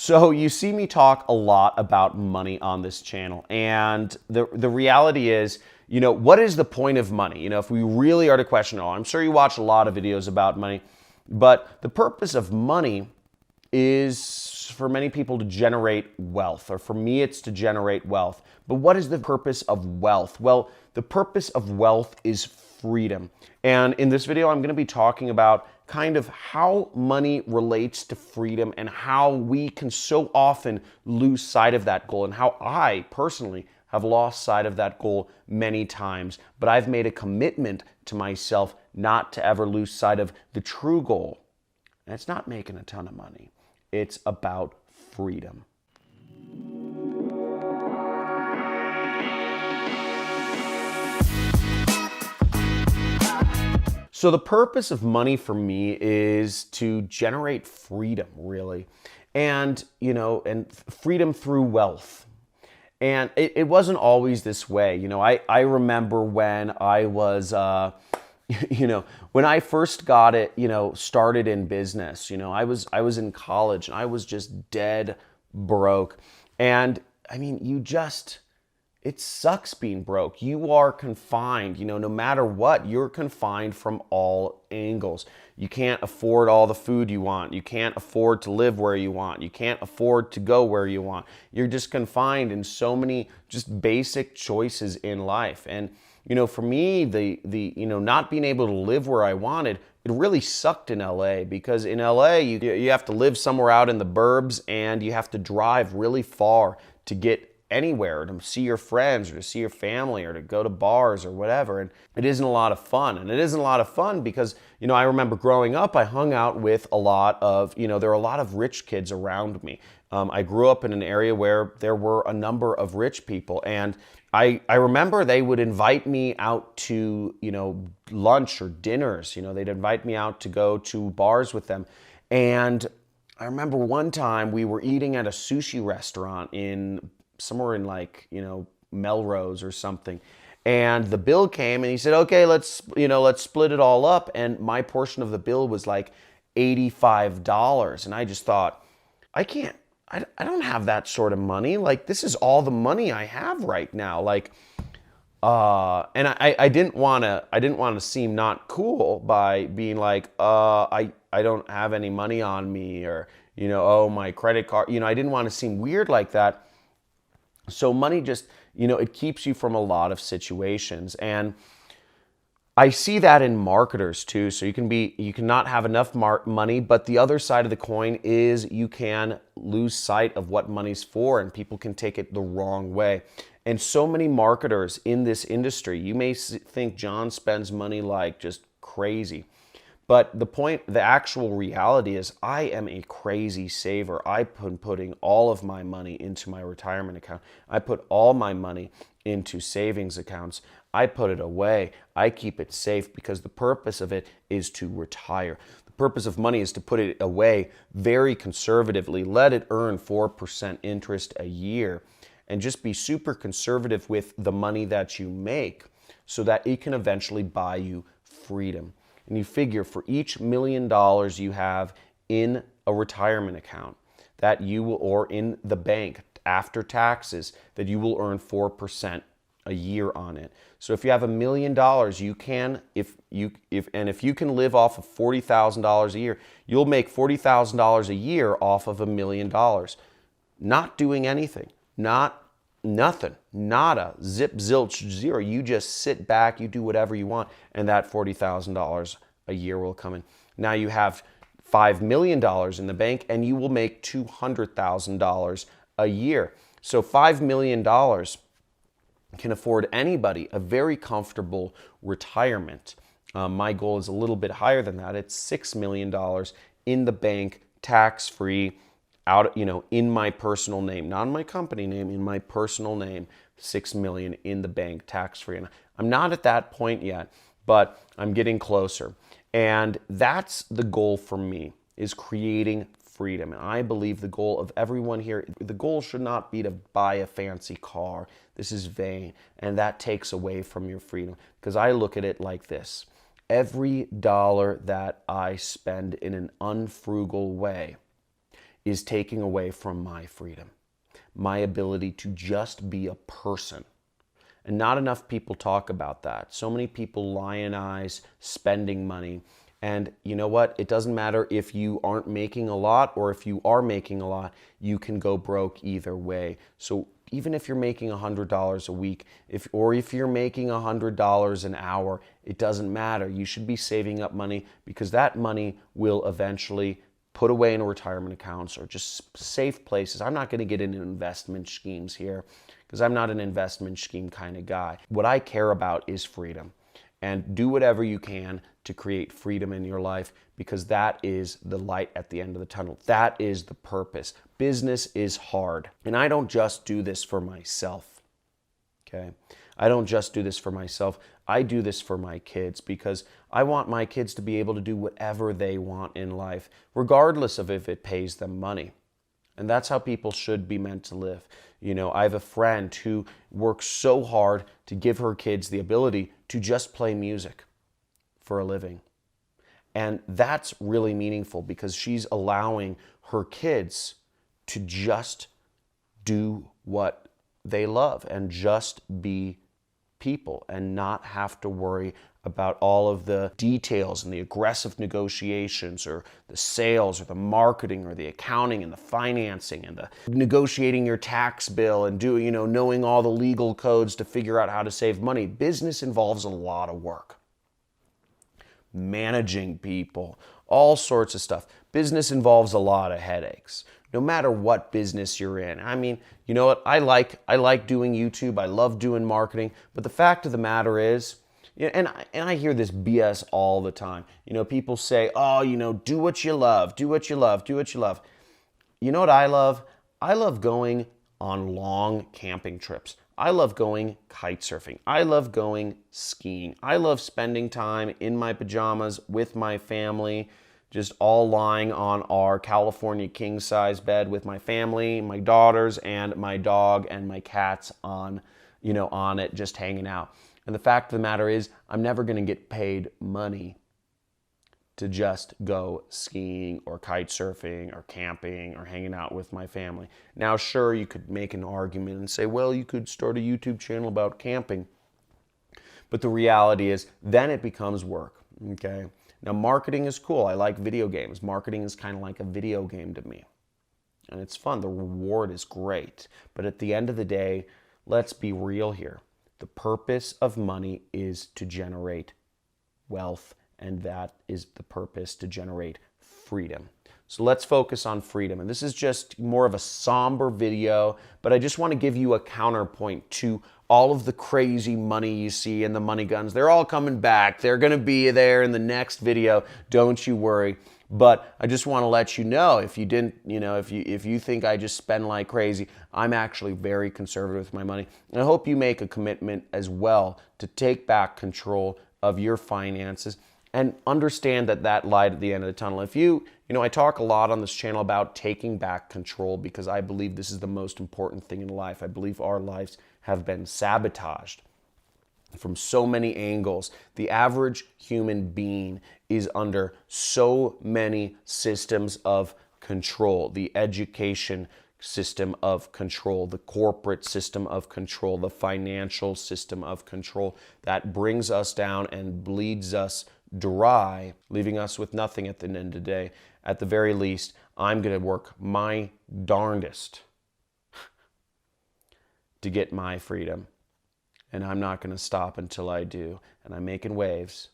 So you see me talk a lot about money on this channel, and the reality is, what is the point of money? If we really are to question it all, I'm sure you watch a lot of videos about money, but the purpose of money is for many people to generate wealth, or for me, it's to generate wealth. But what is the purpose of wealth? Well, the purpose of wealth is freedom. And in this video, I'm going to be talking about kind of how money relates to freedom and how we can so often lose sight of that goal, and how I personally have lost sight of that goal many times. But I've made a commitment to myself not to ever lose sight of the true goal. And it's not making a ton of money. It's about freedom. So the purpose of money for me is to generate freedom, really. And, and freedom through wealth. And it wasn't always this way. I remember when I was, when I first got it, started in business, I was in college and I was just dead broke. And I mean, it sucks being broke. You are confined, no matter what, you're confined from all angles. You can't afford all the food you want. You can't afford to live where you want. You can't afford to go where you want. You're just confined in so many just basic choices in life. And, for me, the not being able to live where I wanted, it really sucked in LA, because in LA, you have to live somewhere out in the burbs, and you have to drive really far to get anywhere, to see your friends or to see your family or to go to bars or whatever. And it isn't a lot of fun. And it isn't a lot of fun because, I remember growing up, I hung out with a lot of, there were a lot of rich kids around me. I grew up in an area where there were a number of rich people, and I remember they would invite me out to, lunch or dinners. They'd invite me out to go to bars with them. And I remember one time we were eating at a sushi restaurant somewhere in Melrose or something. And the bill came and he said, okay, let's split it all up. And my portion of the bill was like $85. And I just thought, I don't have that sort of money. Like, this is all the money I have right now. And I didn't want to seem not cool by being like, I don't have any money on me, or, oh, my credit card, I didn't want to seem weird like that. So money just, it keeps you from a lot of situations. And I see that in marketers too. So you cannot have enough money, but the other side of the coin is you can lose sight of what money's for, and people can take it the wrong way. And so many marketers in this industry, you may think John spends money like just crazy. But the actual reality is I am a crazy saver. I've been putting all of my money into my retirement account. I put all my money into savings accounts. I put it away. I keep it safe because the purpose of it is to retire. The purpose of money is to put it away very conservatively. Let it earn 4% interest a year, and just be super conservative with the money that you make so that it can eventually buy you freedom. And you figure for each $1 million you have in a retirement account that you will, or in the bank after taxes, that you will earn 4% a year on it. So if you have $1 million, you can, if you can live off of $40,000 a year, you'll make $40,000 a year off of $1 million. Not doing anything, nothing, nada, zip, zilch, zero. You just sit back, you do whatever you want, and that $40,000 a year will come in. Now you have $5 million in the bank, and you will make $200,000 a year. So $5 million can afford anybody a very comfortable retirement. My goal is a little bit higher than that. It's $6 million in the bank, tax-free, out, in my personal name, not in my company name, in my personal name, 6 million in the bank, tax-free. And I'm not at that point yet, but I'm getting closer. And that's the goal for me, is creating freedom. And I believe the goal of everyone here, the goal should not be to buy a fancy car. This is vain. And that takes away from your freedom. Because I look at it like this. Every dollar that I spend in an unfrugal way is taking away from my freedom, my ability to just be a person. And not enough people talk about that. So many people lionize spending money. And you know what? It doesn't matter if you aren't making a lot or if you are making a lot, you can go broke either way. So even if you're making $100 a week, if you're making $100 an hour, it doesn't matter. You should be saving up money because that money will eventually put away in retirement accounts or just safe places. I'm not going to get into investment schemes here because I'm not an investment scheme kind of guy. What I care about is freedom. And do whatever you can to create freedom in your life because that is the light at the end of the tunnel. That is the purpose. Business is hard. And I don't just do this for myself, okay? I don't just do this for myself. I do this for my kids because I want my kids to be able to do whatever they want in life, regardless of if it pays them money. And that's how people should be meant to live. You know, I have a friend who works so hard to give her kids the ability to just play music for a living. And that's really meaningful because she's allowing her kids to just do what they love and just be people and not have to worry about all of the details and the aggressive negotiations or the sales or the marketing or the accounting and the financing and the negotiating your tax bill and knowing all the legal codes to figure out how to save money. Business involves a lot of work. Managing people, all sorts of stuff. Business involves a lot of headaches. No matter what business you're in. I mean, you know what? I like doing YouTube. I love doing marketing. But the fact of the matter is, and I hear this BS all the time. You know, people say, oh, do what you love, do what you love, do what you love. You know what I love? I love going on long camping trips. I love going kite surfing. I love going skiing. I love spending time in my pajamas with my family, just all lying on our California king-size bed with my family, my daughters, and my dog and my cats on it, just hanging out. And the fact of the matter is, I'm never going to get paid money to just go skiing or kite surfing or camping or hanging out with my family. Now, sure, you could make an argument and say, well, you could start a YouTube channel about camping. But the reality is, then it becomes work, okay? Now, marketing is cool. I like video games. Marketing is kind of like a video game to me. And it's fun. The reward is great. But at the end of the day, let's be real here. The purpose of money is to generate wealth, and that is the purpose, to generate freedom. So let's focus on freedom. And this is just more of a somber video, but I just want to give you a counterpoint to all of the crazy money you see and the money guns. They're all coming back. They're going to be there in the next video. Don't you worry. But I just want to let you know, if you didn't, if you think I just spend like crazy, I'm actually very conservative with my money. And I hope you make a commitment as well to take back control of your finances and understand that light at the end of the tunnel. If I talk a lot on this channel about taking back control because I believe this is the most important thing in life. I believe our lives have been sabotaged from so many angles. The average human being is under so many systems of control. The education system of control, the corporate system of control, the financial system of control that brings us down and bleeds us dry, leaving us with nothing at the end of the day. At the very least, I'm going to work my darndest to get my freedom. And I'm not going to stop until I do. And I'm making waves.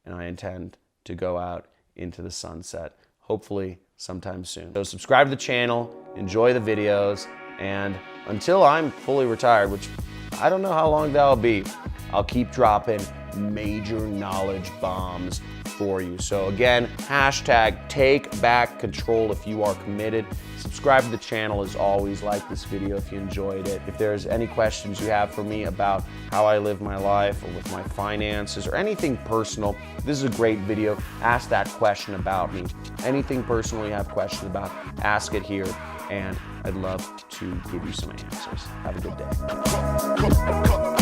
And I intend to go out into the sunset, hopefully sometime soon. So subscribe to the channel, enjoy the videos, and until I'm fully retired, which I don't know how long that'll be, I'll keep dropping major knowledge bombs for you. So again, hashtag take back control if you are committed. Subscribe to the channel as always. Like this video if you enjoyed it. If there's any questions you have for me about how I live my life or with my finances or anything personal, this is a great video. Ask that question about me. Anything personal you have questions about, ask it here, and I'd love to give you some answers. Have a good day.